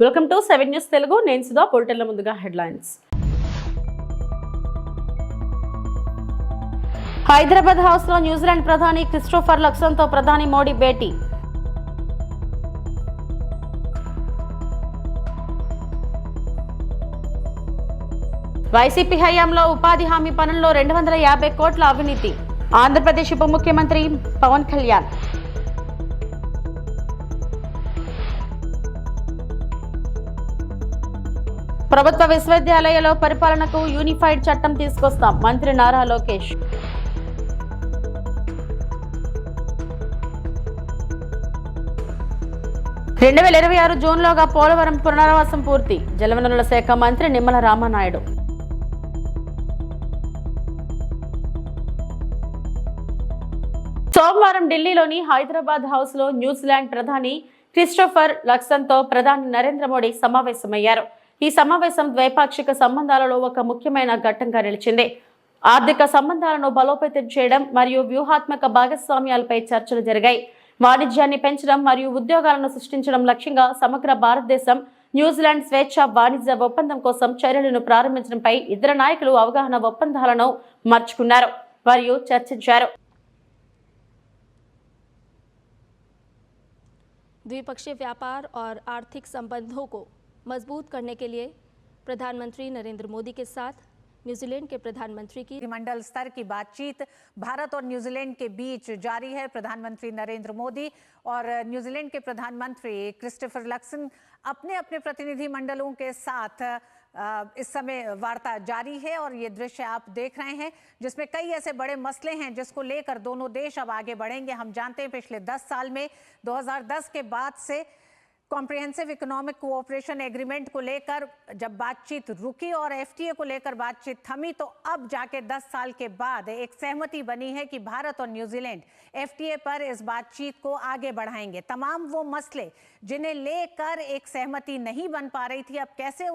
Welcome to 7 news Telugu. నేను సుధా. బులెటిన్ల ముందుగా headlines. Hyderabad house లో న్యూజిలాండ్ ప్రధాని క్రిస్టోఫర్ లక్సన్ తో ప్రధాని మోడీ భేటీ. వైసీపీ హయాంలో ఉపాధి హామీ పనుల్లో 250 కోట్ల అవినీతి. ఆంధ్రప్రదేశ్ ఉప ముఖ్యమంత్రి పవన్ కళ్యాణ్. ప్రభుత్వ విశ్వవిద్యాలయాల పరిపాలనకు యూనిఫైడ్ చట్టం తీసుకొస్తాం మంత్రి నారా లోకేష్. రెండు 2026 జూన్లోగా పోలవరం పునరావాసం పూర్తి. జలవనరుల శాఖ మంత్రి నిమ్మల రామానాయుడు. సోమవారం ఢిల్లీలోని హైదరాబాద్ హౌస్ లో న్యూజిలాండ్ ప్రధాని క్రిస్టోఫర్ లక్సన్ తో ప్రధాని నరేంద్ర మోడీ సమావేశమయ్యారు. ఈ సమావేశం ద్వైపాక్షిక సంబంధాలలో ఒక ముఖ్యమైన ఘట్టంగా నిలిచింది. ఆర్థిక సంబంధాలను బలోపేతం చేయడం మరియు వ్యూహాత్మక భాగస్వామ్యాలపై చర్చలు జరిగాయి. వాణిజ్యాన్ని పెంచడం మరియు ఉద్యోగాలను సృష్టించడం లక్ష్యంగా సమగ్ర భారతదేశం న్యూజిలాండ్ స్వేచ్ఛ వాణిజ్య ఒప్పందం కోసం చర్యలను ప్రారంభించడంపై ఇద్దరు నాయకులు అవగాహన ఒప్పందాలను మార్చుకున్నారు మరియు చర్చించారు. द्विपक्षीय व्यापार और आर्थिक संबंधों को मजबूत करने के लिए प्रधानमंत्री नरेंद्र मोदी के साथ न्यूजीलैंड के प्रधानमंत्री की मंडल स्तर की बातचीत भारत और न्यूजीलैंड के बीच जारी है। प्रधानमंत्री नरेंद्र मोदी और न्यूजीलैंड के प्रधानमंत्री क्रिस्टोफर लक्सन अपने अपने प्रतिनिधि मंडलों के साथ इस समय वार्ता जारी है और ये दृश्य आप देख रहे हैं जिसमें कई ऐसे बड़े मसले हैं जिसको लेकर दोनों देश अब आगे बढ़ेंगे। हम जानते हैं पिछले 10 साल में 2010 के बाद से कॉम्प्रिहेंसिव इकोनॉमिक कोऑपरेशन एग्रीमेंट को लेकर जब बातचीत रुकी और एफटीए को लेकर बातचीत थमी, तो अब जाके 10 साल के बाद एक सहमति बनी है कि भारत और न्यूजीलैंड एफटीए पर इस बातचीत को आगे बढ़ाएंगे। तमाम वो मसले जिन्हें लेकर एक सहमति नहीं बन पा रही थी, अब कैसे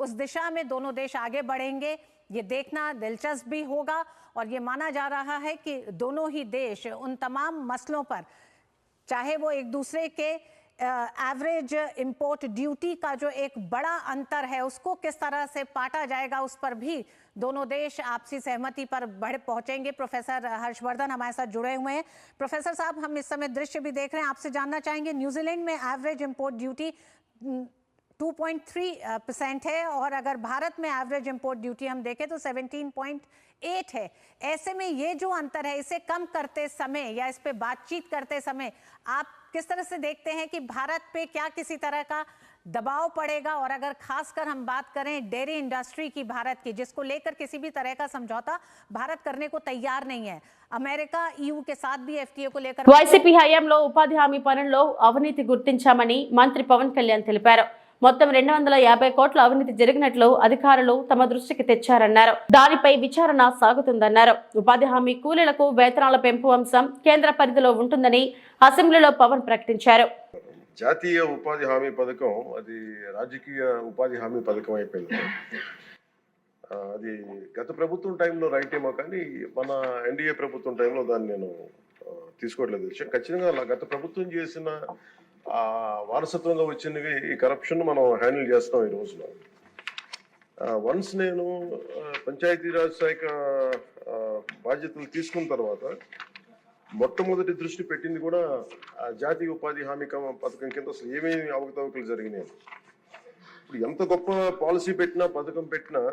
उस दिशा में दोनों देश आगे बढ़ेंगे ये देखना दिलचस्प भी होगा। और ये माना जा रहा है कि दोनों ही देश उन तमाम मसलों पर, चाहे वो एक दूसरे के एवरेज इंपोर्ट ड्यूटी का जो एक बड़ा अंतर है उसको किस तरह से पाटा जाएगा, उस पर भी दोनों देश आपसी सहमति पर बढ़ पहुंचेंगे। प्रोफेसर हर्षवर्धन हमारे साथ जुड़े हुए हैं। प्रोफेसर साहब, हम इस समय दृश्य भी देख रहे हैं, आपसे जानना चाहेंगे न्यूजीलैंड में एवरेज इंपोर्ट ड्यूटी 2.3% है और अगर भारत में एवरेज इंपोर्ट ड्यूटी हम देखें तो 17.8 है। ऐसे में ये जो अंतर है इसे कम करते समय या इस पे बातचीत करते समय आप किस तरह से देखते हैं कि भारत पे क्या किसी तरह का दबाव पड़ेगा? और अगर खासकर हम बात करें डेयरी इंडस्ट्री की भारत की, जिसको लेकर किसी भी तरह का समझौता भारत करने को तैयार नहीं है, అమెరికా EU के साथ भी FTA को लेकर వైసీపీ హయాంలో ఉపాధి హామీ పనుల్లో అవినీతి గుర్తించామని మంత్రి పవన్ కళ్యాణ్ తెలిపారు. మొత్తం 250 కోట్ల అవినీతి జరిగినట్లు అధికారులు తమ దృష్టికి తెచ్చారన్నారు. దానిపై విచారణ సాగుతుందన్నారు. ఉపాధి హామీ కూలీలకు వేతనాల పెంపు అంశం కేంద్ర పరిధిలో ఉంటుందని అసెంబ్లీలో పవన్ ప్రకటించారు. జాతీయ ఉపాధి హామీ పథకం అది రాజకీయ ఉపాధి హామీ పథకం అయిపోయింది. అది గత ప్రభుత్వం టైంలో రైట్ ఏమో కానీ మన ఎన్డీఏ ప్రభుత్వం టైంలో దాన్ని నేను తీసుకోవట్లేదు. ఖచ్చితంగా గత ప్రభుత్వం చేసిన వారసత్వంగా వచ్చినవి ఈ కరప్షన్ మనం హ్యాండిల్ చేస్తాం ఈ రోజున. వన్స్ నేను పంచాయతీరాజ్ శాఖ బాధ్యతలు తీసుకున్న తర్వాత మొట్టమొదటి దృష్టి పెట్టింది కూడా జాతీయ ఉపాధి హామీ పథకం కింద అసలు ఏమేమి అవకతవకలు జరిగినాయి. ఇప్పుడు ఎంత గొప్ప పాలసీ పెట్టినా పథకం పెట్టినా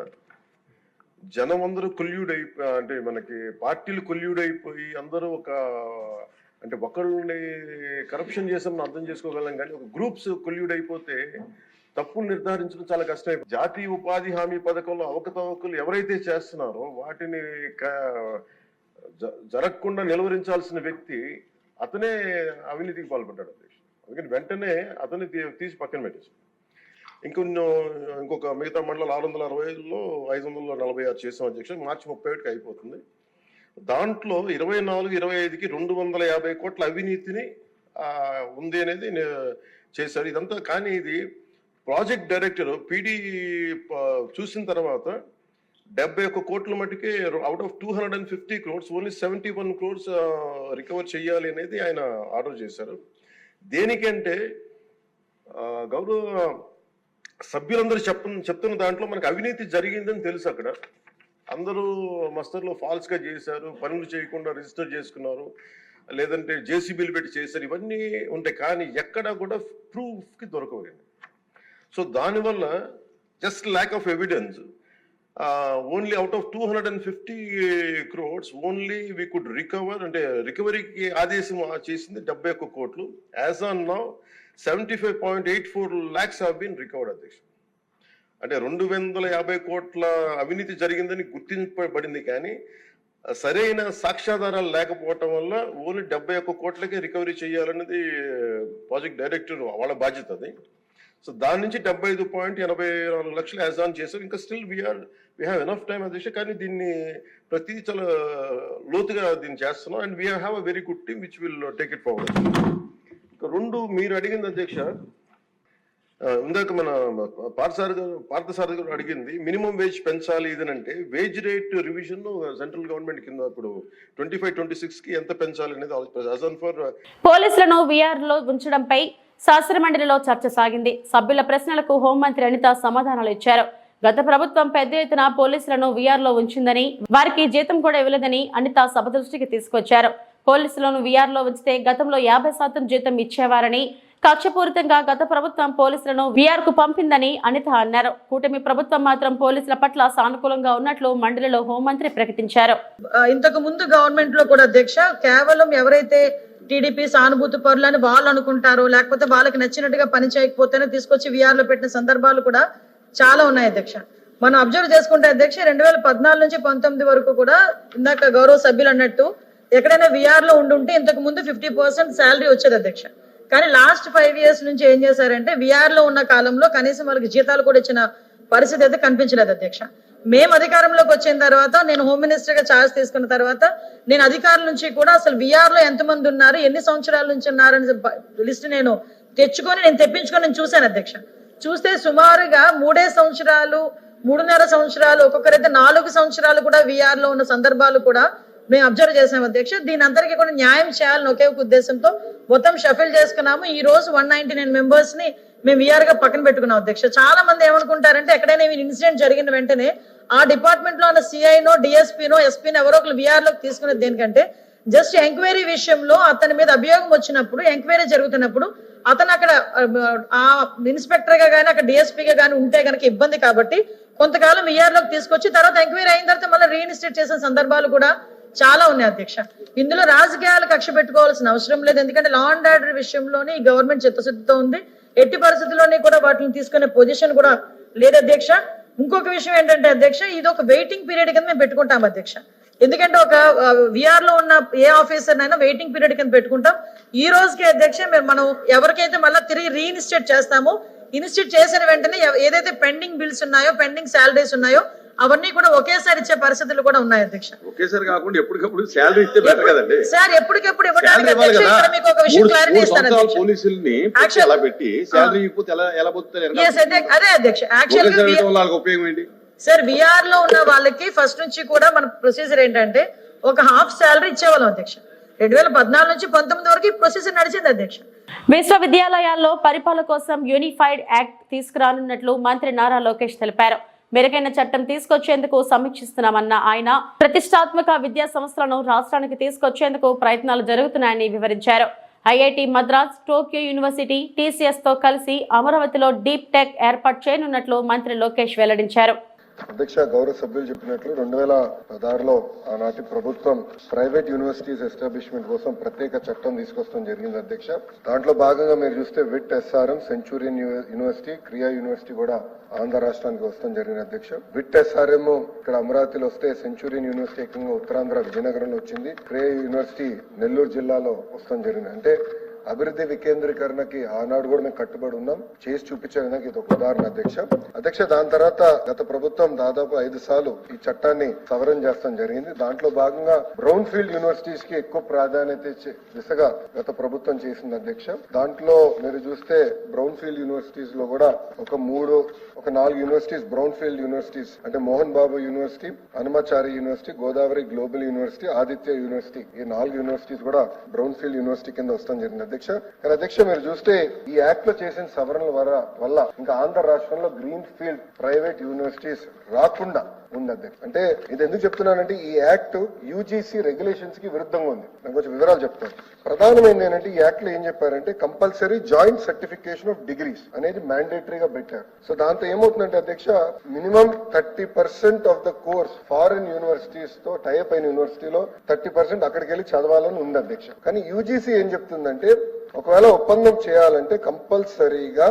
జనం అందరూ కొల్యూడ్ అయిపోయి, అంటే మనకి పార్టీలు కొల్యూడ్ అయిపోయి అందరూ అంటే ఒకళ్ళని కరప్షన్ చేసామని అర్థం చేసుకోగలం కానీ ఒక గ్రూప్స్ కొల్యూడ్ అయిపోతే తప్పులు నిర్ధారించడం చాలా కష్టం. జాతీయ ఉపాధి హామీ పథకంలో అవకతవకలు ఎవరైతే చేస్తున్నారో వాటిని జరగకుండా నిలువరించాల్సిన వ్యక్తి అతనే అవినీతికి పాల్పడ్డాడు. అందుకని వెంటనే అతన్ని తీసి పక్కన పెట్టేసి ఇంకొక మిగతా మండలాలు 665లో 546 చేసాం అధ్యక్ష. మార్చి 31కి అయిపోతుంది. దాంట్లో 24-25కి 250 కోట్ల అవినీతిని ఉంది అనేది చేశారు. ఇదంతా కానీ ఇది ప్రాజెక్ట్ డైరెక్టర్ పీడీ చూసిన తర్వాత 71 కోట్ల మటుకే out of 250 crores only 71 crores recover చేయాలి అనేది ఆయన ఆర్డర్ చేశారు. దేనికంటే గౌరవ సభ్యులందరూ చెప్తున్న దాంట్లో మనకు అవినీతి జరిగిందని తెలుసు. అక్కడ అందరూ మస్తర్లో ఫాల్స్గా చేశారు, పనులు చేయకుండా రిజిస్టర్ చేసుకున్నారు, లేదంటే జేసీబీలు పెట్టి చేశారు, ఇవన్నీ ఉంటాయి. కానీ ఎక్కడా కూడా ప్రూఫ్కి దొరకవండి. సో దానివల్ల just lack of evidence, only out of 250 crores only we could recover, అంటే రికవరీకి ఆదేశం చేసింది 71 కోట్లు. As on now 75.84 lakhs have been recovered అధ్యక్ష. అంటే 250 కోట్ల అవినీతి జరిగిందని గుర్తింపబడింది, కానీ సరైన సాక్ష్యాధారాలు లేకపోవటం వల్ల ఓన్లీ 71 కోట్లకే రికవరీ చేయాలనేది ప్రాజెక్ట్ డైరెక్టర్ వాళ్ళ బాధ్యత అది. సో దాని నుంచి 75.84 లక్షలు యాజ్ ఆన్ చేశారు. ఇంకా still we have enough time అధ్యక్ష, కానీ దీన్ని ప్రతి చాలా లోతుగా దీన్ని చేస్తున్నాం. And we have a very good team which will take it forward. ఇంకా రెండు మీరు అడిగింది అధ్యక్ష, ఇందాక మన పార్థసారథి గారు అడిగింది మినిమం వేజ్ పెంచాలి ఇదనంటే, wage rate revision central government కింద ఇప్పుడు 25-26కి ఎంత పెంచాలి అనేది పోలీసులను వీఆర్ లో ఉంచడంపై శాసనమండలిలో చర్చ సాగింది. సభ్యుల ప్రశ్నలకు హోంమంత్రి అనిత సమాధానాలు ఇచ్చారు. గత ప్రభుత్వం పెద్ద ఎత్తున పోలీసులను వీఆర్ లో ఉంచిందని, వారికి జీతం కూడా ఇవ్వలేదని అనిత సభ దృష్టికి తీసుకొచ్చారు. పోలీసులను వీఆర్ లో ఉంచితే గతంలో 50% జీతం ఇచ్చేవారని, కక్షపూరితంగా గత ప్రభుత్వం పోలీసులను వీఆర్ కు పంపిందని అనిత అన్నారు. కూటమి ప్రభుత్వం మాత్రం పోలీసుల పట్ల సానుకూలంగా ఉన్నట్లు మండలిలో హోంమంత్రి ప్రకటించారు. ఇంతకు ముందు గవర్నమెంట్ లో కూడా అధ్యక్ష, కేవలం ఎవరైతే టీడీపీ సానుభూతి పరులని వాళ్ళు అనుకుంటారో, లేకపోతే వాళ్ళకి నచ్చినట్టుగా పని చేయకపోతేనే తీసుకొచ్చి వీఆర్ లో పెట్టిన సందర్భాలు కూడా చాలా ఉన్నాయి అధ్యక్ష. మనం అబ్జర్వ్ చేసుకుంటే అధ్యక్ష 2014 నుంచి 19 వరకు కూడా ఇందాక గౌరవ సభ్యులు అన్నట్టు ఎక్కడైనా వీఆర్ లో ఉండుంటే ఇంతకు ముందు 50% శాలరీ వచ్చేది అధ్యక్ష. కానీ లాస్ట్ 5 years నుంచి ఏం చేశారంటే వీఆర్ లో ఉన్న కాలంలో కనీసం వాళ్ళకి జీతాలు కూడా ఇచ్చిన పరిస్థితి అయితే కనిపించలేదు అధ్యక్ష. మేము అధికారంలోకి వచ్చిన తర్వాత, నేను హోమ్ మినిస్టర్ గా ఛార్జ్ తీసుకున్న తర్వాత, నేను అధికారుల నుంచి కూడా అసలు వీఆర్ లో ఎంతమంది ఉన్నారు, ఎన్ని సంవత్సరాల నుంచి ఉన్నారని లిస్ట్ నేను తెప్పించుకొని నేను చూశాను అధ్యక్ష. చూస్తే సుమారుగా 3 సంవత్సరాలు, 3.5 సంవత్సరాలు, ఒక్కొక్కరైతే 4 సంవత్సరాలు కూడా వీఆర్ లో ఉన్న సందర్భాలు కూడా మేము అబ్జర్వ్ చేసాం అధ్యక్ష. దీని అందరికీ కూడా న్యాయం చేయాలని ఒకే ఒక ఉద్దేశంతో మొత్తం షఫిల్ చేసుకున్నాము. ఈ రోజు 199 మెంబర్స్ ని మేము వీఆర్ గా పక్కన పెట్టుకున్నాం అధ్యక్ష. చాలా మంది ఏమనుకుంటారంటే ఎక్కడైనా ఇన్సిడెంట్ జరిగిన వెంటనే ఆ డిపార్ట్మెంట్ లో ఉన్న సిఐనో, డిఎస్పీనో, ఎస్పీనో ఎవరో ఒకరు వీఆర్ లోకి తీసుకునేది దేనికంటే, జస్ట్ ఎంక్వైరీ విషయంలో అతని మీద అభియోగం వచ్చినప్పుడు, ఎంక్వైరీ జరుగుతున్నప్పుడు అతను అక్కడ ఆ ఇన్స్పెక్టర్ గా కానీ అక్కడ డిఎస్పీగా కానీ ఉంటే కనుక ఇబ్బంది కాబట్టి కొంతకాలం వీఆర్ లోకి తీసుకొచ్చి తర్వాత ఎంక్వైరీ అయిన తర్వాత మళ్ళీ రీఇన్స్టేట్ చేసిన సందర్భాలు కూడా చాలా ఉన్నాయి అధ్యక్ష. ఇందులో రాజకీయాలు కక్ష పెట్టుకోవాల్సిన అవసరం లేదు. ఎందుకంటే లా అండ్ ఆర్డర్ విషయంలోనే ఈ గవర్నమెంట్ చిత్తశుద్ధితో ఉంది. ఎట్టి పరిస్థితుల్లోనే కూడా వాటిని తీసుకునే పొజిషన్ కూడా లేదు అధ్యక్ష. ఇంకొక విషయం ఏంటంటే అధ్యక్ష, ఇది ఒక వెయిటింగ్ పీరియడ్ కింద మేము పెట్టుకుంటాం అధ్యక్ష. ఎందుకంటే ఒక వీఆర్ లో ఉన్న ఏ ఆఫీసర్ అయినా వెయిటింగ్ పీరియడ్ కింద పెట్టుకుంటాం. ఈ రోజుకి అధ్యక్ష మనం ఎవరికైతే మళ్ళీ తిరిగి రీఇన్స్టేట్ చేస్తామో, ఇన్స్టిట్యూట్ చేసిన వెంటనే ఏదైతే పెండింగ్ బిల్స్ ఉన్నాయో, పెండింగ్ శాలరీస్ ఉన్నాయో అవన్నీ కూడా ఒకేసారి ఇచ్చే పరిస్థితులు కూడా ఉన్నాయి అధ్యక్ష. ఒకేసారి కాకుండా ఎప్పటికప్పుడు శాలరీ ఇస్తే బెటర్ కదండి సార్. ఎప్పటికప్పుడు ఇవ్వడానికి అధ్యక్ష ఇక్కడ మీకు ఒక విషయం క్లారిటీ ఇస్తాను అధ్యక్ష. పోలీసుల్ని అలా పెట్టి శాలరీ ఇవ్వకపోతే ఎలా బతుకుతారు? అదే అధ్యక్ష. యాక్చువల్గా ఉపయోగం ఏంటి సార్, వీఆర్ లో ఉన్న వాళ్ళకి ఫస్ట్ నుంచి కూడా మన ప్రొసీజర్ ఏంటంటే ఒక హాఫ్ శాలరీ ఇచ్చేవాళ్ళం అధ్యక్ష. 2014 నుంచి 19 వరకు ఈ ప్రొసీజర్ నడిచింది అధ్యక్ష. విశ్వవిద్యాలయాల్లో పరిపాలన కోసం యూనిఫైడ్ యాక్ట్ తీసుకురానున్నట్లు మంత్రి నారా లోకేష్ తెలిపారు. మెరుగైన చట్టం తీసుకొచ్చేందుకు సమీక్షిస్తున్నామన్న ఆయన, ప్రతిష్టాత్మక విద్యా సంస్థలను రాష్ట్రానికి తీసుకొచ్చేందుకు ప్రయత్నాలు జరుగుతున్నాయని వివరించారు. IIT Madras, Tokyo university, TCS తో కలిసి అమరావతిలో డీప్ టెక్ ఏర్పాటు చేయనున్నట్లు మంత్రి లోకేష్ వెల్లడించారు. అధ్యక్ష, గౌరవ సభ్యులు చెప్పినట్లు 2016లో ఆనాటి ప్రభుత్వం ప్రైవేట్ యూనివర్సిటీస్ ఎస్టాబ్లిష్మెంట్ కోసం ప్రత్యేక చట్టం తీసుకొస్తాం జరిగింది అధ్యక్ష. దాంట్లో భాగంగా మీరు చూస్తే విట్ ఎస్ఆర్ఎం, సెంచూరియన్ యూనివర్సిటీ, క్రియా యూనివర్సిటీ కూడా ఆంధ్ర రాష్ట్రానికి వస్తాం జరిగింది అధ్యక్ష. విట్ ఎస్ఆర్ఎం ఇక్కడ అమరావతిలో వస్తే, సెంచూరియన్ యూనివర్సిటీ ఏకంగా ఉత్తరాంధ్ర విజయనగరంలో వచ్చింది, క్రియా యూనివర్సిటీ నెల్లూరు జిల్లాలో వస్తాం జరిగింది. అంటే అభివృద్ధి వికేంద్రీకరణకి ఆనాడు కూడా మేము కట్టుబడి ఉన్నాం, చేసి చూపించే విధంగా ఇది ఒక ఉదాహరణ అధ్యక్ష. దాని తర్వాత గత ప్రభుత్వం దాదాపు 5 సార్లు ఈ చట్టాన్ని సవరణ చేస్తాం జరిగింది. దాంట్లో భాగంగా బ్రౌన్ ఫీల్డ్ యూనివర్సిటీస్ కి ఎక్కువ ప్రాధాన్యత ఇచ్చే దిశగా గత ప్రభుత్వం చేసింది అధ్యక్ష. దాంట్లో మీరు చూస్తే బ్రౌన్ ఫీల్డ్ యూనివర్సిటీస్ లో కూడా ఒక 4 యూనివర్సిటీస్ బ్రౌన్ ఫీల్డ్ యూనివర్సిటీస్ అంటే Mohan Babu university, Hanumachari university, Godavari global university, Aditya university, ఈ 4 యూనివర్సిటీస్ కూడా బ్రౌన్ ఫీల్డ్ యూనివర్సిటీ కింద వస్తాం జరిగింది అధ్యక్ష. కానీ అధ్యక్ష మీరు చూస్తే ఈ యాక్ట్ లో చేసిన సవరణల వల్ల ఇంకా ఆంధ్ర రాష్ట్రంలో గ్రీన్ ఫీల్డ్ ప్రైవేట్ యూనివర్సిటీస్ రాకుండా ఉంది అధ్యక్ష. అంటే ఇది ఎందుకు చెప్తున్నానంటే ఈ యాక్ట్ యూజీసీ రెగ్యులేషన్స్ కి విరుద్ధంగా ఉంది. నాకు కొంచెం వివరాలు చెప్తాను. ప్రధానమైనది ఏంటంటే ఈ యాక్ట్ లో ఏం చెప్పారంటే compulsory joint certification of degrees అనేది మ్యాండేటరీగా పెట్టారు. సో దాంతో ఏమవుతుందంటే అధ్యక్ష minimum 30% of the course foreign universities తో టైప్ అయిన యూనివర్సిటీలో 30% అక్కడికి వెళ్ళి చదవాలని ఉంది అధ్యక్ష. కానీ యూజీసీ ఏం చెప్తుందంటే ఒకవేళ ఒప్పందం చేయాలంటే కంపల్సరీగా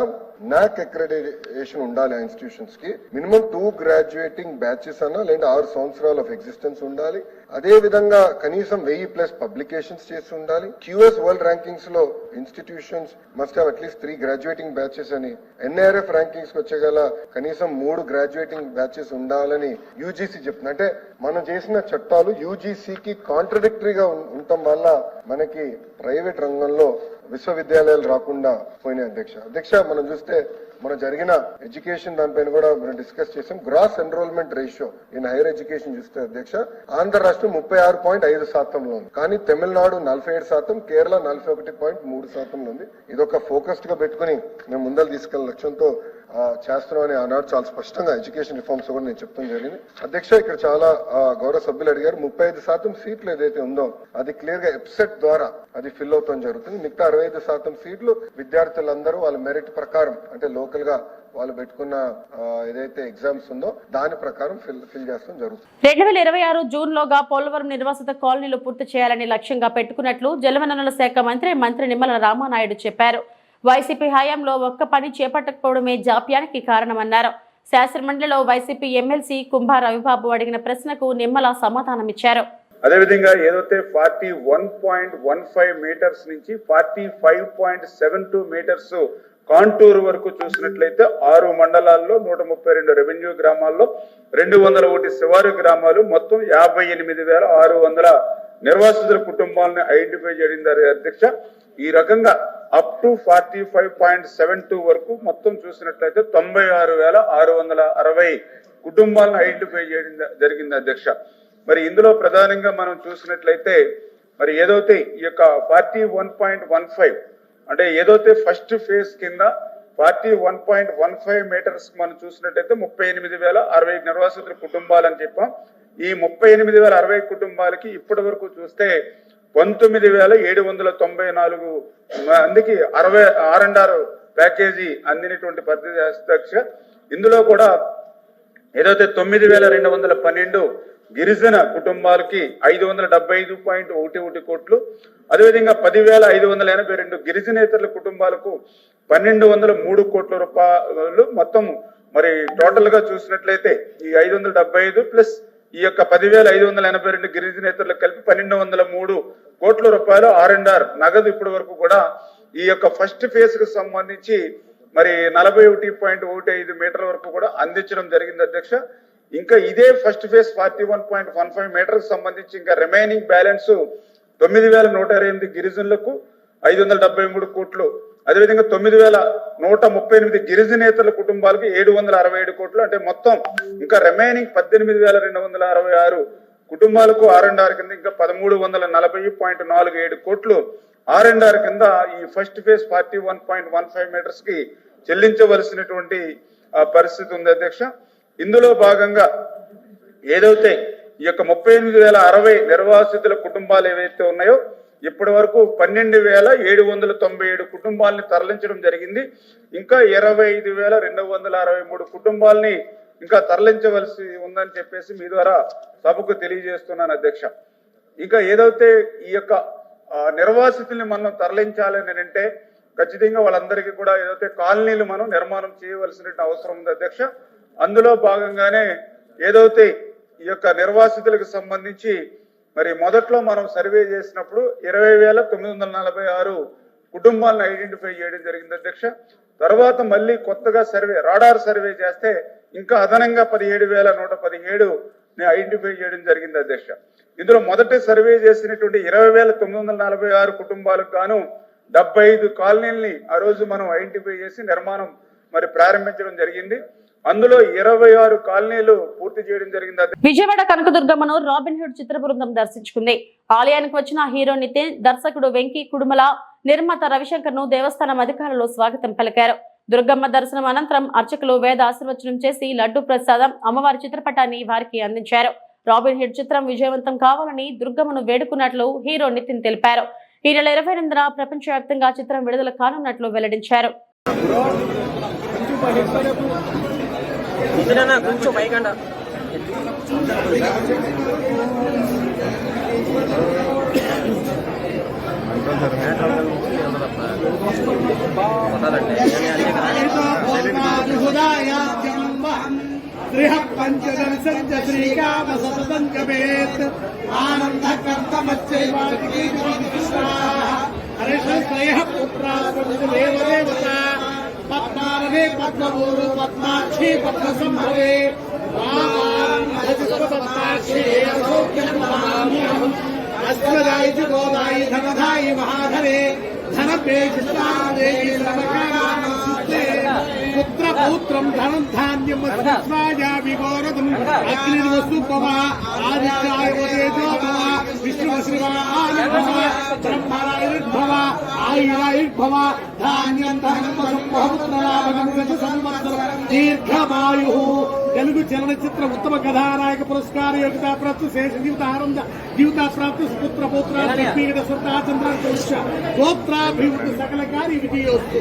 నాక్ అక్రెడిటేషన్ ఉండాలి. ఆ ఇన్స్టిట్యూషన్స్ కి మినిమం 2 గ్రాడ్యుయేటింగ్ బ్యాచెస్ అన్నా లేదా 6 సంవత్సరాలు ఆఫ్ ఎగ్జిస్టెన్స్ ఉండాలి. అదే విధంగా కనీసం 1000+ పబ్లికేషన్స్ చేసి ఉండాలి. QS వరల్డ్ ర్యాంకింగ్స్ లో institutions must have at least 3 graduating batches అని, NIRF ర్యాంకింగ్స్ కి వచ్చేగల కనీసం 3 గ్రాడ్యుయేటింగ్ బ్యాచెస్ ఉండాలని యూజీసీ చెప్తుంది. అంటే మనం చేసిన చట్టాలు యూజీసీకి కాంట్రడిక్టరీగా ఉండటం వల్ల మనకి ప్రైవేట్ రంగంలో విశ్వవిద్యాలయాలు రాకుండా పోయినాయి అధ్యక్ష. మనం చూస్తే మన జరిగిన ఎడ్యుకేషన్ దానిపైన కూడా మనం డిస్కస్ చేసాం. Gross enrolment ratio in higher education చూస్తే అధ్యక్ష ఆంధ్ర రాష్ట్రం 36.5% ఉంది. కానీ తమిళనాడు 47%, కేరళ 41.3% ఉంది. ఇదొక ఫోకస్డ్ గా పెట్టుకుని మేము ముందర తీసుకెళ్లే లక్ష్యంతో చేస్తున్నామని ఆనాడు చాలా స్పష్టంగా ఎడ్యుకేషన్ రిఫార్మ్స్ కూడా నేను చెప్తాం జరిగింది అధ్యక్ష. ఇక్కడ చాలా గౌరవ సభ్యులు అడిగారు 35% సీట్లు ఏదైతే ఉందో అది క్లియర్ గా ఎప్సెట్ ద్వారా అది ఫిల్ అవుతాం జరుగుతుంది. మిగతా 65% సీట్లు విద్యార్థులందరూ వాళ్ళ మెరిట్ ప్రకారం అంటే లోకల్ గా వాళ్ళు పెట్టుకున్న ఏదైతే ఎగ్జామ్స్ ఉందో దాని ప్రకారం ఫిల్ చేస్తాం జరుగుతుంది. 2026 జూన్ లోగా పోలవరం నిర్వాసిత కాలనీలు పూర్తి చేయాలని లక్ష్యంగా పెట్టుకున్నట్లు జలవనరుల శాఖ మంత్రి నిమ్మల రామానాయుడు చెప్పారు. వైసీపీ హయాంలో ఒక్క పని చేపట్టకపోవడమే జాప్యానికి కారణమన్నారు. శాసనమండలిలో వైసీపీ ఎమ్మెల్సీ కుంభా రవిబాబు అడిగిన ప్రశ్నకు నిమ్మల సమాధానమిచ్చారు. అదేవిధంగా ఏదైతే 41.15 మీటర్స్ నుంచి 45.72 మీటర్స్ కాంటూర్ వరకు చూసినట్లయితే 6 మండలాల్లో 132 రెవెన్యూ గ్రామాల్లో 201 శివారు గ్రామాలు మొత్తం 58,600 నిర్వాసితుల కుటుంబాలను ఐడెంటిఫై చేయడం అధ్యక్ష. ఈ రకంగా అప్ టు 45.72 వరకు మొత్తం చూసినట్లయితే 96,660 కుటుంబాలను ఐడెంటిఫై చేయడం జరిగింది అధ్యక్ష. మరి ఇందులో ప్రధానంగా మనం చూసినట్లయితే మరి ఏదైతే ఈ యొక్క 41.15 అంటే ఏదైతే ఫస్ట్ ఫేజ్ కింద 41.15 మీటర్స్ మనం చూసినట్లయితే 38,060 నిర్వాసితుల కుటుంబాలు అని చెప్పాం. ఈ 38,060 కుటుంబాలకి ఇప్పటి వరకు చూస్తే 19,794 మందికి 66 ప్యాకేజీ అందినటువంటి పరిస్థితి అధ్యక్ష. ఇందులో కూడా ఏదైతే 9,212 గిరిజన కుటుంబాలకి 575.11 కోట్లు, అదేవిధంగా 10,582 గిరిజనేతరుల కుటుంబాలకు 1,203 కోట్ల రూపాయలు మొత్తం. మరి టోటల్ గా చూసినట్లయితే ఈ 575 ప్లస్ ఈ యొక్క 10,582 గిరిజనేతరులకు కలిపి 1,203 కోట్ల రూపాయలు R&R నగదు ఇప్పటి వరకు కూడా ఈ యొక్క ఫస్ట్ ఫేజ్ కు సంబంధించి మరి 41.15 మీటర్ల వరకు కూడా అందించడం జరిగింది అధ్యక్ష. ఇంకా ఇదే ఫస్ట్ ఫేజ్ 41.15 మీటర్లకు సంబంధించి ఇంకా రిమైనింగ్ బ్యాలెన్స్ 9,128 గిరిజనులకు 573 కోట్లు, అదేవిధంగా 9,138 గిరిజనేతరుల కుటుంబాలకు 767 కోట్లు, అంటే మొత్తం ఇంకా రిమైనింగ్ 18,266 కుటుంబాలకు R&R కింద ఇంకా 1,340.47 కోట్లు R&R కింద ఈ ఫస్ట్ ఫేజ్ 41.15 మీటర్స్ కి చెల్లించవలసినటువంటి పరిస్థితి ఉంది అధ్యక్ష. ఇందులో భాగంగా ఏదైతే ఈ యొక్క 38,060 నిర్వాసితుల కుటుంబాలు ఏవైతే ఉన్నాయో ఇప్పటి వరకు 12,797 కుటుంబాలని తరలించడం జరిగింది. ఇంకా 25,263 కుటుంబాలని ఇంకా తరలించవలసి ఉందని చెప్పేసి మీ ద్వారా సభకు తెలియజేస్తున్నాను అధ్యక్ష. ఇంకా ఏదైతే ఈ యొక్క నిర్వాసితుల్ని మనం తరలించాలని అంటే ఖచ్చితంగా వాళ్ళందరికీ కూడా ఏదైతే కాలనీలు మనం నిర్మాణం చేయవలసిన అవసరం ఉంది అధ్యక్ష. అందులో భాగంగానే ఏదైతే ఈ యొక్క నిర్వాసితులకు సంబంధించి మరి మొదట్లో మనం సర్వే చేసినప్పుడు 20,946 కుటుంబాలను ఐడెంటిఫై చేయడం జరిగింది అధ్యక్ష. తర్వాత మళ్ళీ కొత్తగా రాడార్ సర్వే చేస్తే ఇంకా అదనంగా 17,117 ఐడెంటిఫై చేయడం జరిగింది అధ్యక్ష. ఇందులో మొదటి సర్వే చేసినటువంటి 20,946 కుటుంబాలకు గాను 75 కాలనీల్ని ఆ రోజు మనం ఐడెంటిఫై చేసి నిర్మాణం మరి ప్రారంభించడం జరిగింది. అందులో 26 కాలనీలు పూర్తి చేయడం జరిగింది. విజయవాడ కనకదుర్గమ్మను రాబిన్ హుడ్ చిత్ర బృందం దర్శించుకుంది. ఆలయానికి వచ్చిన హీరో నితిన్, దర్శకుడు వెంకీ కుడుమల, నిర్మాత రవిశంకర్ ను దేవస్థానం అధికారులు స్వాగతం పలికారు. దుర్గమ్మ దర్శనం అనంతరం అర్చకులు వేద ఆశీర్వచనం చేసి లడ్డు ప్రసాదం, అమ్మవారి చిత్రపటాన్ని వారికి అందించారు. రాబిన్ హుడ్ చిత్రం విజయవంతం కావాలని దుర్గమ్మను వేడుకున్నట్లు హీరో నితిన్ తెలిపారు. ఈ నెల 28న ప్రపంచవ్యాప్తంగా చిత్రం విడుదల కానున్నట్లు వెల్లడించారు. పద్మారవే పద్మభూరు పద్మాక్షి పద్మసంభవే అశ్వదాయి గోదాయి ధనదాయి మహాధరే ధనపేక్షాదేవి పుత్రపౌత్రం ధనం ధాన్యం విగోరదం అగ్నిర్వసుభవ ఆదిత్యాయుర్భవ విష్ణుశ్రీవాభవ బ్రహ్మరాయుర్భవ ఆయురాయుర్భవ ధాన్యం దీర్ఘమాయు. తెలుగు చలనచిత్ర ఉత్తమ కథానాయక పురస్కార యోగితా ప్రాప్తి శేష జీవితానంద జీవితా ప్రాప్తి పుత్ర పౌత్ర చంద్ర గోత్రాభివృద్ధి సకల కార్య విజయోస్తు.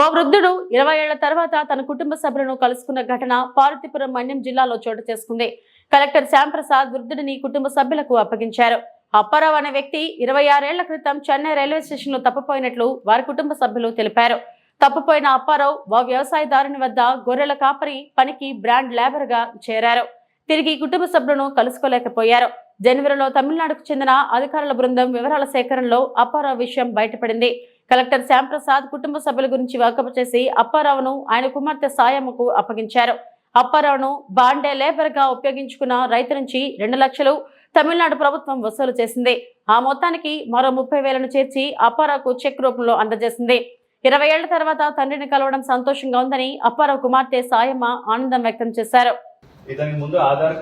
ఓ వృద్ధుడు 20 ఏళ్ల తర్వాత తన కుటుంబ సభ్యులను కలుసుకున్న ఘటన పార్వతీపురం మన్యం జిల్లాలో చోటు చేసుకుంది. కలెక్టర్ శ్యాంప్రసాద్ వృద్ధుడిని కుటుంబ సభ్యులకు అప్పగించారు. అప్పారావు అనే వ్యక్తి 26 ఏళ్ల క్రితం చెన్నై రైల్వే స్టేషన్ లో తప్పిపోయినట్లు వారి కుటుంబ సభ్యులు తెలిపారు. తప్పిపోయిన అప్పారావు ఓ వ్యవసాయదారుని వద్ద గొర్రెల కాపరి పనికి బ్రాండ్ లేబర్ గా చేరారు. తిరిగి కుటుంబ సభ్యులను కలుసుకోలేకపోయారు. జనవరిలో తమిళనాడుకు చెందిన అధికారుల బృందం వివరాల సేకరణలో అప్పారావు విషయం బయటపడింది. కలెక్టర్ శ్యాంప్రసాద్ కుటుంబ సభ్యుల గురించి వాకబు చేసి అప్పారావును ఆయన కుమార్తె సాయమ్మకు అప్పగించారు. అప్పారావును బాండే లేబర్ గా ఉపయోగించుకున్న రైతు నుంచి 2 లక్షలు తమిళనాడు ప్రభుత్వం వసూలు చేసింది. ఆ మొత్తానికి మరో 30,000ను చేర్చి అప్పారావుకు చెక్ రూపంలో అందజేసింది. 20 ఏళ్ల తర్వాత తండ్రిని కలవడం సంతోషంగా ఉందని అప్పారావు కుమార్తె సాయమ్మ ఆనందం వ్యక్తం చేశారు. ఇతనికి ముందు ఆధార్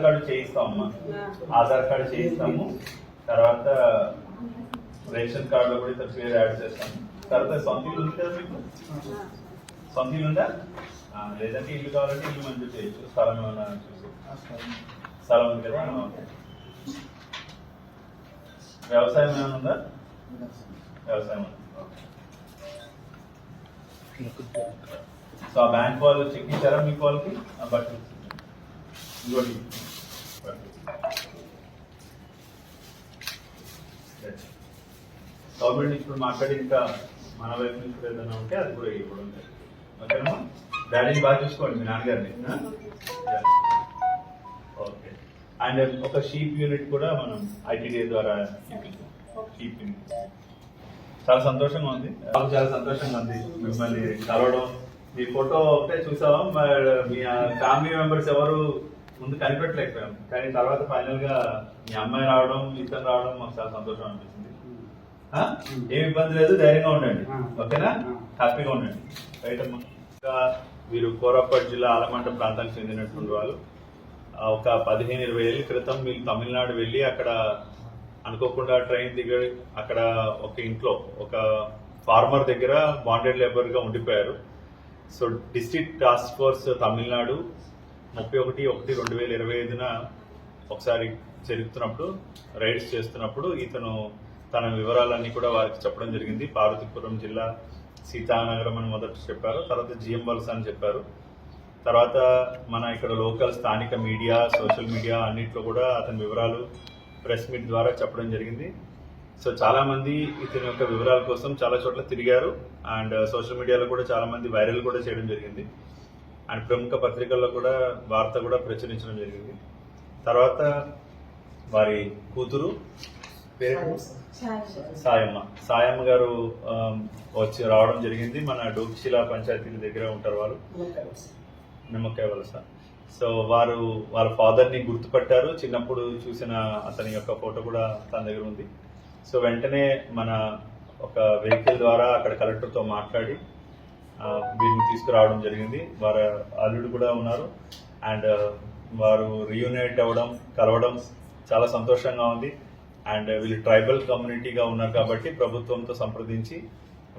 కార్డు చేయిస్తామమ్మా. ఆధార్ కార్డు చేయిస్తాము, తర్వాత రేషన్ కార్డులో కూడా ఇతర పేరు యాడ్ చేస్తాము. తర్వాత సొంత ఇల్లు ఉంది కదా మీకు? సొంత ఇల్లు ఉందా? లేదంటే ఇల్లు కావాలంటే ఇల్లు మంజూరు చేయొచ్చు. స్థలం ఏమైనా చూసి స్థలం ఉంది కదా. వ్యవసాయం ఏమైనా ఉందా? వ్యవసాయం ఉంది. సో ఆ బ్యాంక్ వాళ్ళు చెక్ ఇచ్చారా మీకు? వాళ్ళకి ఆ బట్టలు ఇంకోటి గవర్నమెంట్ ఇప్పుడు మాట్లాడి ఇంకా మన వైపు నుంచి ఏదైనా ఉంటే అది కూడా ఇవ్వడం. ఓకేనమ్మా? డాడీని బాగా చూసుకోండి, మీ నాన్నగారిని. ఓకే. అండ్ ఒక షీప్ యూనిట్ కూడా మనం ఐటీడీఏ ద్వారా షీప్ యూనిట్. చాలా సంతోషంగా ఉంది. చాలా సంతోషంగా ఉంది మిమ్మల్ని కలవడం. మీ ఫోటో ఒకటే చూసావా? మీ ఫ్యామిలీ మెంబర్స్ ఎవరు ముందు కనిపెట్టలేకపోయాం, కానీ తర్వాత ఫైనల్ గా మీ అమ్మాయి రావడం, ఇతను రావడం మాకు చాలా సంతోషం అనిపిస్తుంది. ఏమి ఇబ్బంది లేదు, ధైర్యంగా ఉండండి. ఓకేనా? హ్యాపీగా ఉండండి. రైట్ అమ్మా. ఇంకా వీరు కోరాపట్ జిల్లా ఆలమంట ప్రాంతానికి చెందినటువంటి వాళ్ళు. ఒక 15-20 ఏళ్ళ క్రితం మీరు తమిళనాడు వెళ్ళి అక్కడ అనుకోకుండా ట్రైన్ దిగి అక్కడ ఒక ఇంట్లో ఒక ఫార్మర్ దగ్గర బాండెడ్ లేబర్ గా ఉండిపోయారు. So district task force Tamil Nadu 31/1/2025న ఒకసారి జరుగుతున్నప్పుడు రైడ్స్ చేస్తున్నప్పుడు ఇతను తన వివరాలన్నీ కూడా వారికి చెప్పడం జరిగింది. పార్వతీపురం జిల్లా సీతానగరం అని మొదట చెప్పారు, తర్వాత జిఎం వలస అని చెప్పారు. తర్వాత మన ఇక్కడ లోకల్ స్థానిక మీడియా, సోషల్ మీడియా అన్నింటిలో కూడా అతని వివరాలు ప్రెస్ మీట్ ద్వారా చెప్పడం జరిగింది. సో చాలా మంది ఇతని యొక్క వివరాల కోసం చాలా చోట్ల తిరిగారు. అండ్ సోషల్ మీడియాలో కూడా చాలా మంది వైరల్ కూడా చేయడం జరిగింది. అండ్ ప్రముఖ పత్రికల్లో కూడా వార్త కూడా ప్రచురించడం జరిగింది. తర్వాత వారి కూతురు పేరు సాయమ్మ గారు వచ్చి రావడం జరిగింది. మన డోకిశిలా పంచాయతీ దగ్గర ఉంటారు వాళ్ళు, నిమ్మకాయ వలస. సో వారు వాళ్ళ ఫాదర్ని గుర్తుపట్టారు. చిన్నప్పుడు చూసిన అతని యొక్క ఫోటో కూడా తన దగ్గర ఉంది. సో వెంటనే మన ఒక వెహికల్ ద్వారా అక్కడ కలెక్టర్తో మాట్లాడి వీరిని తీసుకురావడం జరిగింది. వారు అల్లుడు కూడా ఉన్నారు. అండ్ వారు రీయూనైట్ అవ్వడం, కలవడం చాలా సంతోషంగా ఉంది. అండ్ వీళ్ళు ట్రైబల్ కమ్యూనిటీగా ఉన్నారు కాబట్టి ప్రభుత్వంతో సంప్రదించి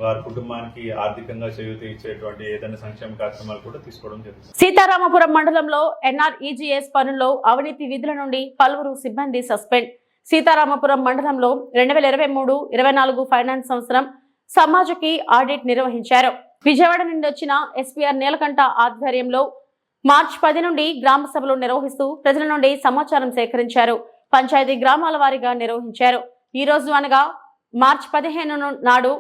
వారి కుటుంబానికి ఆర్థికంగా చేయూత ఇచ్చేటువంటి ఏదైనా సంక్షేమ కార్యక్రమాలు కూడా తీసుకోవడం జరుగుతుంది. సీతారామపురం మండలంలో NREGS పనుల్లో అవినీతి విధుల నుండి పలువురు సిబ్బంది సస్పెండ్. సీతారామపురం మండలంలో 2023-24 ఫైనాన్స్ సంవత్సరం సమాజకి ఆడిట్ నిర్వహించారు. విజయవాడ నుండి వచ్చిన SPR నీలకంఠ ఆధ్వర్యంలో మార్చి 10 నుండి గ్రామ సభలు నిర్వహిస్తూ ప్రజల నుండి సమాచారం సేకరించారు. పంచాయతీ గ్రామాల వారీగా నిర్వహించారు. ఈ రోజు అనగా మార్చి 15 నాడు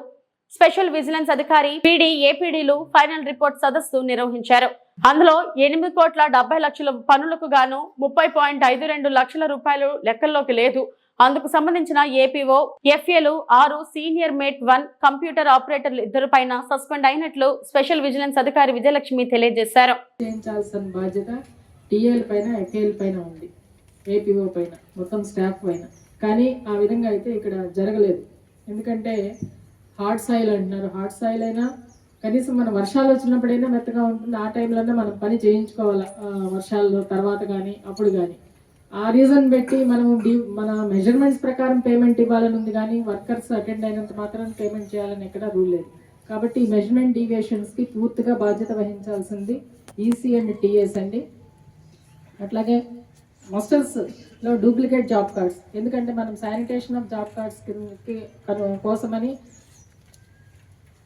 స్పెషల్ విజిలెన్స్ అధికారి PD, APDలు ఫైనల్ రిపోర్ట్ సదస్సు నిర్వహించారు. అందులో 8,70,00,000 పనులకు గాను 30.52 లక్షల రూపాయలు లెక్కల్లోకి లేదు. అందుకు సంబంధించిన APO, FAలు 6, సీనియర్ మేట్ 1 కంప్యూటర్ ఆపరేటర్లు 2 పైన సస్పెండ్ అయినట్లు స్పెషల్ విజిలెన్స్ అధికారి విజయలక్ష్మి తెలియజేశారు. చేయించాల్సిన బాధ్యత TL పైన, FAL పైన ఉంది, APO పైన, మొత్తం స్టాఫ్ పైన. కానీ ఆ విధంగా అయితే ఇక్కడ జరగలేదు. ఎందుకంటే హార్డ్ సాయిల్ అంటున్నారు. హార్డ్ సాయిల్ అయినా కనీసం మన వర్షాలు వచ్చినప్పుడైనా మెత్తగా ఉంటుంది. ఆ టైంలోనే మనం పని చేయించుకోవాలి, వర్షాల తర్వాత కానీ అప్పుడు కానీ. ఆ రీజన్ పెట్టి మనం మన మెజర్మెంట్స్ ప్రకారం పేమెంట్ ఇవ్వాలని ఉంది, కానీ వర్కర్స్ అటెండ్ అయినంత మాత్రం పేమెంట్ చేయాలని ఎక్కడ రూల్ లేదు. కాబట్టి ఈ మెజర్మెంట్ డీవియేషన్స్కి పూర్తిగా బాధ్యత వహించాల్సింది EC అండ్ TS అండి. అట్లాగే మస్టర్స్లో డూప్లికేట్ జాబ్ కార్డ్స్, ఎందుకంటే మనం శానిటేషన్ ఆఫ్ జాబ్ కార్డ్స్ కోసమని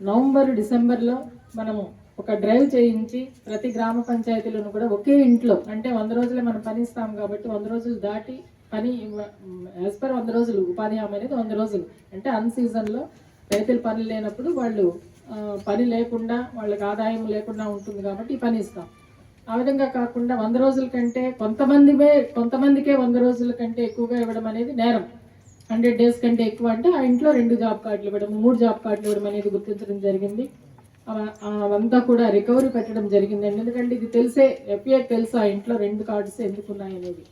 నవంబర్, డిసెంబర్లో మనము ఒక డ్రైవ్ చేయించి ప్రతి గ్రామ పంచాయతీలను కూడా ఒకే ఇంట్లో, అంటే 100 రోజులే మనం పని ఇస్తాం కాబట్టి 100 రోజులు దాటి పని యాజ్ పర్ 100 రోజులు ఉపాధి హామీ అనేది 100 రోజులు, అంటే అన్ సీజన్లో రైతులు పని లేనప్పుడు వాళ్ళు పని లేకుండా వాళ్ళకి ఆదాయం లేకుండా ఉంటుంది కాబట్టి ఈ పని ఇస్తాం. ఆ విధంగా కాకుండా 100 రోజుల కంటే కొంతమందికే 100 రోజుల కంటే ఎక్కువగా ఇవ్వడం అనేది నేరం. 100 డేస్ కంటే ఎక్కువ అంటే ఆ ఇంట్లో 2 జాబ్ కార్డులు ఇవ్వడం, 3 జాబ్ కార్డులు ఇవ్వడం అనేది గుర్తించడం జరిగింది. అవంతా కూడా రికవరీ పెట్టడం జరిగిందండి. ఎందుకంటే ఇది తెలిసే FA తెలుసు ఆ ఇంట్లో 2 కార్డ్స్ ఎందుకు ఉన్నాయనేది.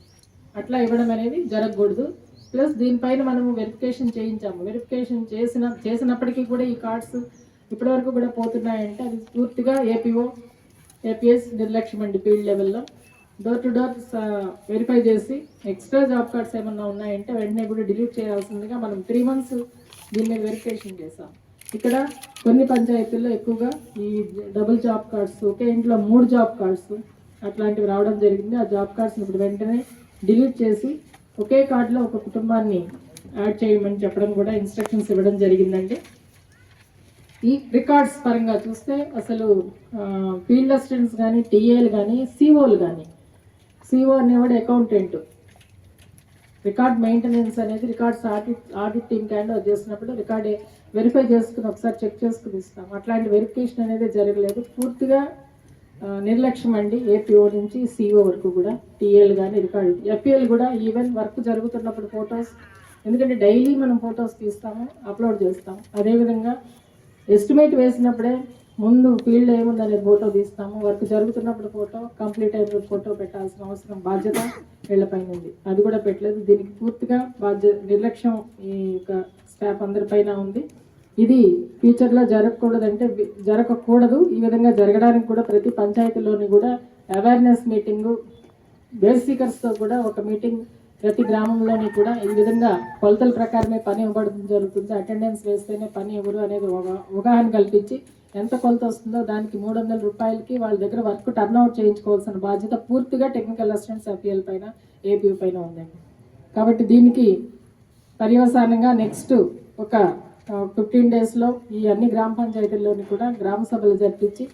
అట్లా ఇవ్వడం అనేది జరగకూడదు. ప్లస్ దీనిపైన మనము వెరిఫికేషన్ చేయించాము. వెరిఫికేషన్ చేసినప్పటికీ కూడా ఈ కార్డ్స్ ఇప్పటివరకు కూడా పోతున్నాయంటే అది పూర్తిగా APO, APS నిర్లక్ష్యం అండి. ఫీల్డ్ లెవెల్లో డోర్ టు డోర్ వెరిఫై చేసి ఎక్స్ట్రా జాబ్ కార్డ్స్ ఏమన్నా ఉన్నాయంటే వెంటనే కూడా డిలీట్ చేయాల్సిందిగా మనం 3 months దీని మీద వెరిఫికేషన్ చేసాం. ఇక్కడ కొన్ని పంచాయతీల్లో ఎక్కువగా ఈ డబుల్ జాబ్ కార్డ్స్, ఒకే ఇంట్లో 3 జాబ్ కార్డ్స్ అట్లాంటివి రావడం జరిగింది. ఆ జాబ్ కార్డ్స్ని ఇప్పుడు వెంటనే డిలీట్ చేసి ఒకే కార్డులో ఒక కుటుంబాన్ని యాడ్ చేయమని చెప్పడం కూడా ఇన్స్ట్రక్షన్స్ ఇవ్వడం జరిగిందండి. ఈ రికార్డ్స్ పరంగా చూస్తే అసలు ఫీల్డ్ అసిస్టెంట్స్ కానీ, TAలు కానీ, COలు కానీ, CO అనేవాడు అకౌంటెంట్, రికార్డ్ మెయింటెనెన్స్ అనేది records audit team hand over చేసినప్పుడు రికార్డ్ వెరిఫై చేసుకుని ఒకసారి చెక్ చేసుకుని ఇస్తాం. అట్లాంటి వెరిఫికేషన్ అనేది జరగలేదు. పూర్తిగా నిర్లక్ష్యం అండి. APO నుంచి CO వరకు కూడా, TL కానీ రికార్డు, FAL కూడా ఈవెన్ వర్క్ జరుగుతున్నప్పుడు ఫొటోస్, ఎందుకంటే డైలీ మనం ఫొటోస్ తీస్తాము, అప్లోడ్ చేస్తాము. అదేవిధంగా ఎస్టిమేట్ వేసినప్పుడే ముందు ఫీల్డ్ ఏముందనేది ఫోటో తీస్తాము, వర్క్ జరుగుతున్నప్పుడు ఫోటో, కంప్లీట్ అయిన ఫోటో పెట్టాల్సిన అవసరం బాధ్యత వీళ్ళపైన ఉంది. అది కూడా పెట్టలేదు. దీనికి పూర్తిగా నిర్లక్ష్యం ఈ యొక్క స్టాఫ్ అందరిపైన ఉంది. ఇది ఫ్యూచర్లో జరగకూడదు. ఈ విధంగా జరగడానికి కూడా ప్రతి పంచాయతీలోని కూడా అవేర్నెస్ మీటింగు, బేసికర్స్తో కూడా ఒక మీటింగ్ ప్రతి గ్రామంలోని కూడా ఈ విధంగా కొలతల ప్రకారమే పని ఇవ్వడం జరుగుతుంది. అటెండెన్స్ వేస్తేనే పని ఇవ్వరు అనేది అవగాహన కల్పించి ఎంత కొలత వస్తుందో దానికి 300 రూపాయలకి వాళ్ళ దగ్గర వర్క్ టర్న్అవుట్ చేయించుకోవాల్సిన బాధ్యత పూర్తిగా టెక్నికల్ అసిస్టెంట్స్, FAL పైన, APO పైన ఉందండి. కాబట్టి దీనికి పర్యవసానంగా నెక్స్ట్ ఒక 15 daysలో ఈ అన్ని గ్రామ పంచాయతీల్లోని కూడా గ్రామ సభలు జరిపించి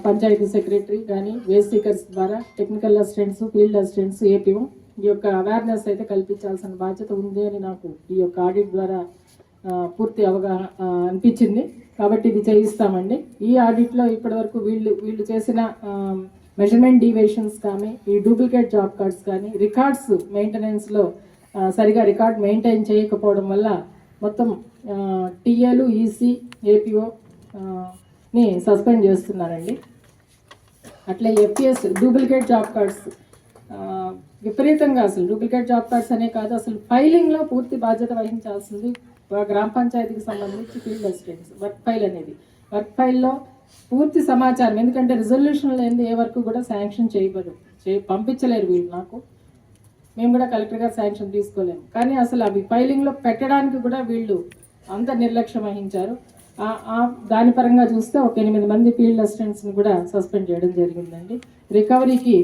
పంచాయతీ సెక్రటరీ కానీ, వేస్ట్ సీకర్స్ ద్వారా technical assistants, field assistants, APO ఈ యొక్క అవేర్నెస్ అయితే కల్పించాల్సిన బాధ్యత ఉంది అని నాకు ఈ యొక్క ఆడిట్ ద్వారా పూర్తి అవగాహన అనిపించింది. కాబట్టి ఇది చేయిస్తామండి. ఈ ఆడిట్లో ఇప్పటివరకు వీళ్ళు చేసిన మెజర్మెంట్ డీవియేషన్స్ కానీ, ఈ డూప్లికేట్ జాబ్ కార్డ్స్ కానీ, రికార్డ్స్ మెయింటెనెన్స్లో సరిగా రికార్డ్ మెయింటైన్ చేయకపోవడం వల్ల మొత్తం TAలు, EC, APO ని సస్పెండ్ చేస్తున్నారండి. అట్లా FAS డూప్లికేట్ జాబ్ కార్డ్స్ విపరీతంగా, అసలు డూప్లికేట్ జాబ్ కార్డ్స్ అనే కాదు, అసలు ఫైలింగ్లో పూర్తి బాధ్యత వహించాల్సింది గ్రామ పంచాయతీకి సంబంధించి ఫీల్డ్ అసిస్టెంట్స్ వర్క్ ఫైల్ అనేది వర్క్ ఫైల్లో పూర్తి సమాచారం, ఎందుకంటే రిజల్యూషన్ లేని ఏ వర్క్ కూడా శాంక్షన్ పంపించలేరు వీళ్ళు. నాకు మేము కూడా కలెక్టర్ గారు శాంక్షన్ తీసుకోలేము, కానీ అసలు అవి ఫైలింగ్లో పెట్టడానికి కూడా వీళ్ళు అంత నిర్లక్ష్యం వహించారు. దాని పరంగా చూస్తే ఒక 8 మంది ఫీల్డ్ అసిస్టెంట్స్ని కూడా సస్పెండ్ చేయడం జరిగిందండి. రికవరీకి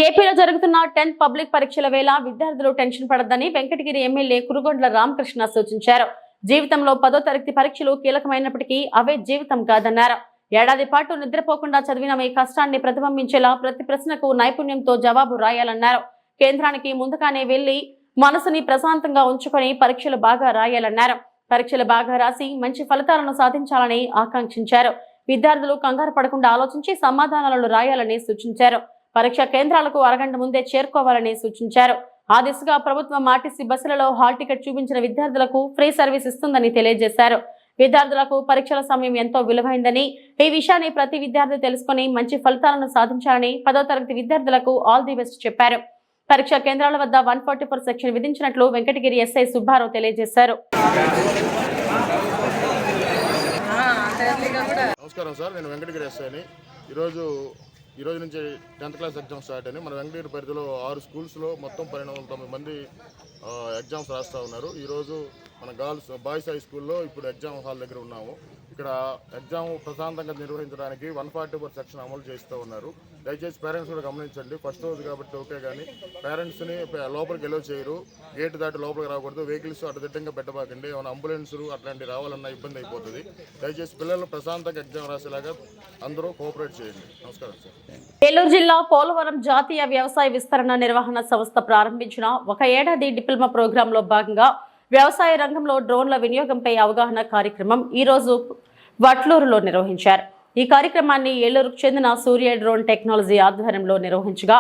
ఏపీలో జరుగుతున్న 10th పబ్లిక్ పరీక్షల వేళ విద్యార్థులు టెన్షన్ పడద్దని వెంకటగిరి ఎమ్మెల్యే కురుగొండ్ల రామకృష్ణ సూచించారు. జీవితంలో 10వ తరగతి పరీక్షలు కీలకమైనప్పటికీ అవే జీవితం కాదన్నారు. ఏడాది పాటు నిద్రపోకుండా చదివిన మీ కష్టాన్ని ప్రతిబింబించేలా ప్రతి ప్రశ్నకు నైపుణ్యంతో జవాబు రాయాలన్నారు. కేంద్రానికి ముందుగానే వెళ్లి మనసుని ప్రశాంతంగా ఉంచుకొని పరీక్షలు బాగా రాయాలన్నారు. పరీక్షలు బాగా రాసి మంచి ఫలితాలను సాధించాలని ఆకాంక్షించారు. విద్యార్థులు కంగారు పడకుండా ఆలోచించి సమాధానాలను రాయాలని సూచించారు. పరీక్ష కేంద్రాలకు అరగంట ముందే చేరుకోవాలని సూచించారు. ఆ దిశగా ప్రభుత్వం ఆర్టీసీ బస్సులలో హాల్ టికెట్ చూపించిన విద్యార్థులకు ఫ్రీ సర్వీస్ ఇస్తుందని తెలియజేశారు. విద్యార్థులకు పరీక్షల సమయం ఎంతో విలువైందని, ఈ విషయాన్ని ప్రతి విద్యార్థి తెలుసుకుని మంచి ఫలితాలను సాధించాలని 10వ తరగతి విద్యార్థులకు ఆల్ ది బెస్ట్ చెప్పారు. పరీక్షా కేంద్రాల వద్ద 144 సెక్షన్ విధించినట్లు వెంకటగిరి ఎస్ఐ సుబ్బారావు తెలియజేశారు. నమస్కారం సార్, నేను వెంకటగిరి ఎస్ఐని. ఈరోజు నుంచి 10th క్లాస్ ఎగ్జామ్ స్టార్ట్ అయినాయి. మన వెంకటగిరి పరిధిలో 6 స్కూల్స్లో మొత్తం 1290 మంది ఎగ్జామ్స్ రాస్తూ ఉన్నారు. ఈరోజు మన బాయ్స్ హై స్కూల్లో ఇప్పుడు ఎగ్జామ్ హాల్ దగ్గర ఉన్నాము. ఇక్కడ ఎగ్జామ్ ప్రశాంతంగా నిర్వహించడానికి 144 సెక్షన్ అమలు చేస్తూ ఉన్నారు. దయచేసి పేరెంట్స్ కూడా గమనించండి. ఫస్ట్ రోజు కాబట్టి ఓకే, కానీ పేరెంట్స్ని లోపలికి ఎలో చేయరు. గేట్ దాటి లోపలికి రాకూడదు. వెహికల్స్ అడ్డదిడ్డంగా పెట్టబాకండి. ఏమైనా అంబులెన్సులు అట్లాంటివి రావాలన్నా ఇబ్బంది అయిపోతుంది. దయచేసి పిల్లలు ప్రశాంతంగా ఎగ్జామ్ రాసేలాగా అందరూ కోఆపరేట్ చేయండి. నమస్కారం సార్. ఏలూరు జిల్లా పోలవరం జాతీయ వ్యవసాయ విస్తరణ నిర్వహణ సంస్థ ప్రారంభించిన ఒక ఏడాది డిప్లొమా ప్రోగ్రాంలో భాగంగా వ్యవసాయ రంగంలో డ్రోన్ల వినియోగంపై అవగాహన కార్యక్రమం ఈ రోజు వట్లూరులో నిర్వహించారు. ఈ కార్యక్రమాన్ని ఏలూరుకు చెందిన సూర్య డ్రోన్ టెక్నాలజీ ఆధ్వర్యంలో నిర్వహించగా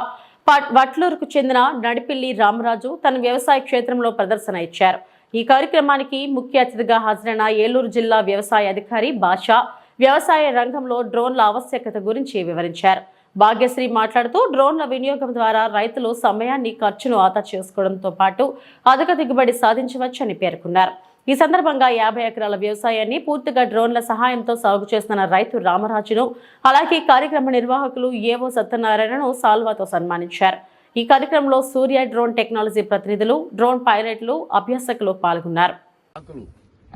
వట్లూరుకు చెందిన నడిపిల్లి రామరాజు తన వ్యవసాయ క్షేత్రంలో ప్రదర్శన ఇచ్చారు. ఈ కార్యక్రమానికి ముఖ్య అతిథిగా హాజరైన ఏలూరు జిల్లా వ్యవసాయ అధికారి భాషా వ్యవసాయ రంగంలో డ్రోన్ల ఆవశ్యకత గురించి వివరించారు. భాగ్యశ్రీ మాట్లాడుతూ డ్రోన్ల వినియోగం ద్వారా రైతులు సమయాన్ని ఖర్చును ఆదా చేసుకోవడంతో పాటు అధిక దిగుబడి సాధించవచ్చని పేర్కొన్నారు. ఈ సందర్భంగా 50 ఎకరాల వ్యవసాయాన్ని పూర్తిగా డ్రోన్ల సహాయంతో సాగు చేస్తున్న రైతు రామరాజును, అలాగే కార్యక్రమ నిర్వాహకులు ఏవో సత్యనారాయణను సాల్వాతో సన్మానించారు. ఈ కార్యక్రమంలో సూర్య డ్రోన్ టెక్నాలజీ ప్రతినిధులు, డ్రోన్ పైలట్లు, అభ్యాసకులు పాల్గొన్నారు.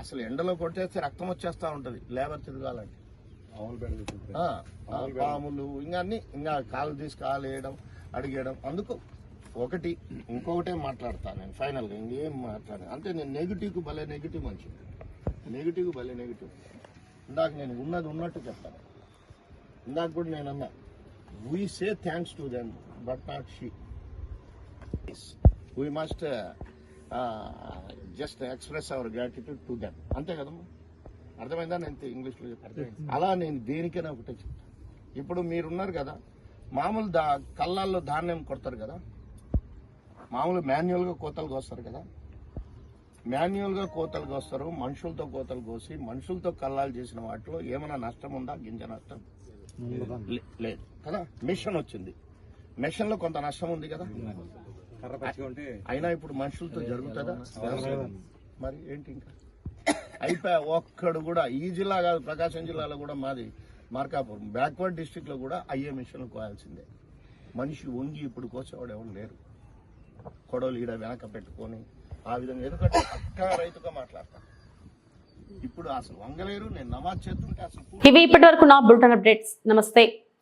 అసలు ఎండలో కొట్టేస్తే రక్తం వచ్చేస్తా ఉంటది లేబర్ తిరగాలంటే, పాములు ఇంకా కాలు తీసి కాలు వేయడం, అడిగేయడం. అందుకు ఇంకొకటే మాట్లాడతాను నేను ఫైనల్గా, ఇంకేం మాట్లాడాను అంటే నేను నెగిటివ్కి భలే నెగిటివ్ మనిషి, నెగిటివ్కి భలే నెగిటివ్. ఇందాక నేను ఉన్నట్టు చెప్తాను. ఇందాక కూడా నేను అన్నా, we say thanks to them but not she. We must just express our gratitude to them, అంతే కదమ్మా. అర్థమైందా? నేను ఇంగ్లీష్లో చెప్పాను. అలా నేను దేనికైనా ఒకటే చెప్తాను. ఇప్పుడు మీరున్నారు కదా, మామూలు కళ్ళాల్లో ధాన్యం కొడతారు కదా, మామూలు మాన్యువల్గా కోతలు కోస్తారు కదా, మాన్యువల్గా కోతలు కోస్తారు. మనుషులతో కోతలు కోసి మనుషులతో కల్లాలు చేసిన వాటిలో ఏమైనా నష్టం ఉందా? గింజ నష్టం లేదు కదా. మిషన్ వచ్చింది, మిషన్ లో కొంత నష్టం ఉంది కదా. అయినా ఇప్పుడు మనుషులతో జరుగుతుందా? మరి ఏంటి ఇంకా అయిపోయా. ఒక్కడు కూడా ఈ జిల్లా కాదు, ప్రకాశం జిల్లాలో కూడా మాది మార్కాపురం బ్యాక్వర్డ్ డిస్ట్రిక్ట్ లో కూడా అయ్యే మిషన్లు కోయాల్సిందే. మనిషి వంగి ఇప్పుడు కోసేవాడు ఎవరు లేరు. కొడవలు ఈడ వెనక పెట్టుకొని ఆ విధంగా, ఎందుకంటే పక్కా రైతుగా మాట్లాడతాను. ఇప్పుడు అసలు వంగలేరు. నేను నమాజ్ చేస్తుంటే అసలు. ఇవి ఇప్పటి వరకు నా బులెటిన్ అప్డేట్స్. నమస్తే.